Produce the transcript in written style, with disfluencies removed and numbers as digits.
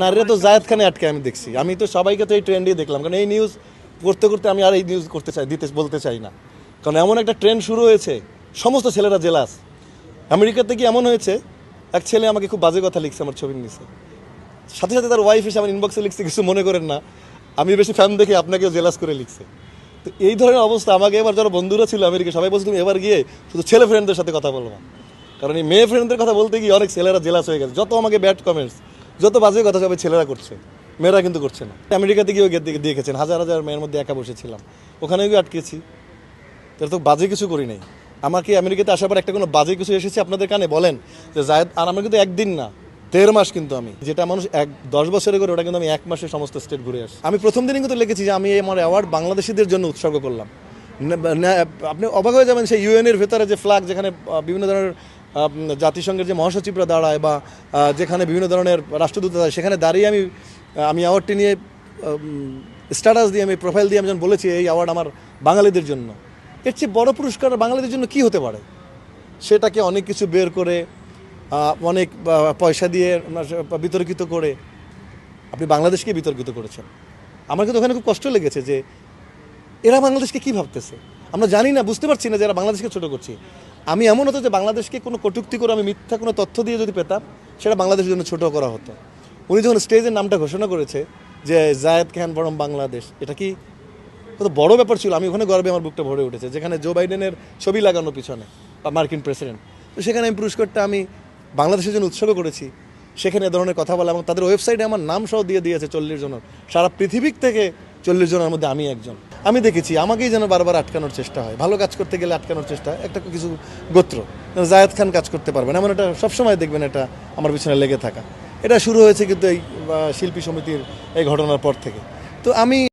নারীরা তো জায়েদ খানে আটকে আমি দেখছি। আমি তো সবাইকে তো এই ট্রেন্ডই দেখলাম, কারণ এই নিউজ করতে করতে আমি আর এই নিউজ করতে চাই বলতে চাই না, কারণ এমন একটা ট্রেন্ড শুরু হয়েছে, সমস্ত ছেলেরা জেলাস। আমেরিকাতে কি এমন হয়েছে, এক ছেলে আমাকে খুব বাজে কথা লিখছে আমার ছবির নিচে, সাথে সাথে তার ওয়াইফ এসে আমার ইনবক্সে লিখছে, কিছু মনে করেন না, আমি বেশি ফ্যান দেখে আপনাকেও জেলাস করে লিখছে। তো এই ধরনের অবস্থা আমাকে এবার যারা বন্ধুরা ছিল আমেরিকা, সবাই বলছে তুমি এবার গিয়ে শুধু ছেলে ফ্রেন্ডদের সাথে কথা বলবা, কারণ এই মেয়ে ফ্রেন্ডদের কথা বলতে গিয়ে অনেক ছেলেরা জেলাস হয়ে গেছে। যত আমাকে ব্যাড কমেন্টস, যত বাজে কথা সবাই ছেলেরা করছে, মেয়েরা কিন্তু করছে না। আমেরিকাতে গিয়েও দেখেছেন, হাজার হাজার মেয়ের মধ্যে একা বসেছিলাম, ওখানে গিয়ে আটকেছি, তাহলে তো বাজে কিছু করি নাই। আমাকে আমেরিকাতে আসার পর একটা কোনো বাজে কিছু এসেছে আপনাদের কানে বলেন যে জায়েদ? আর আমার কিন্তু একদিন না 1.5 মাস, কিন্তু আমি যেটা মানুষ 10 বছরে করে, ওটা কিন্তু আমি 1 মাসে সমস্ত স্টেট ঘুরে আসি। আমি প্রথম দিনই কিন্তু লিখেছি যে আমি আমার অ্যাওয়ার্ড বাংলাদেশিদের জন্য উৎসর্গ করলাম। আপনি অবাক হয়ে যাবেন, সেই ইউএনের ভেতরে যে ফ্ল্যাগ, যেখানে বিভিন্ন ধরনের জাতিসংঘের যে মহাসচিবরা দাঁড়ায় বা যেখানে বিভিন্ন ধরনের রাষ্ট্রদূত দাঁড়ায়, সেখানে দাঁড়িয়ে আমি অ্যাওয়ার্ডটি নিয়ে স্ট্যাটাস দিয়ে, আমি প্রোফাইল দিয়ে আমি যখন বলেছি এই অ্যাওয়ার্ড আমার বাঙালিদের জন্য, এর চেয়ে বড় পুরস্কার বাঙালিদের জন্য কী হতে পারে? সেটাকে অনেক কিছু বের করে, অনেক পয়সা দিয়ে বিতর্কিত করে আপনি বাংলাদেশকে বিতর্কিত করেছেন। আমার কিন্তু ওখানে খুব কষ্ট লেগেছে যে এরা বাংলাদেশকে কী ভাবতেছে, আমরা জানি না, বুঝতে পারছি না যে এরা বাংলাদেশকে ছোটো করছি। আমি এমন হতো যে বাংলাদেশকে কোনো কটূক্তি করে, আমি মিথ্যা কোনো তথ্য দিয়ে যদি পেতাম, সেটা বাংলাদেশের জন্য ছোটো করা হতো। উনি যখন স্টেজের নামটা ঘোষণা করেছে যে জায়েদ খান বরং বাংলাদেশ, এটা কি কত বড় ব্যাপার ছিল। আমি ওখানে গর্বে আমার বুকটা ভরে উঠেছে, যেখানে জো বাইডেনের ছবি লাগানো পিছনে, বা মার্কিন প্রেসিডেন্ট, তো সেখানে আমি পুরস্কারটা আমি বাংলাদেশের জন্য উৎসর্গ করেছি। সেখানে এ ধরনের কথা বলা, এবং তাদের ওয়েবসাইটে আমার নাম সহ দিয়ে দিয়েছে 40 জনের, সারা পৃথিবীর থেকে 40 জনের মধ্যে আমি একজন। আমি দেখেছি আমাকেই যেন বারবার আটকানোর চেষ্টা হয়, ভালো কাজ করতে গেলে আটকানোর চেষ্টা, একটা কিছু গোত্র, জায়েদ খান কাজ করতে পারবেন এমন, এটা সবসময় দেখবেন এটা আমার পিছনে লেগে থাকা। এটা শুরু হয়েছে কিন্তু এই শিল্পী সমিতির এই ঘটনার পর থেকে। তো আমি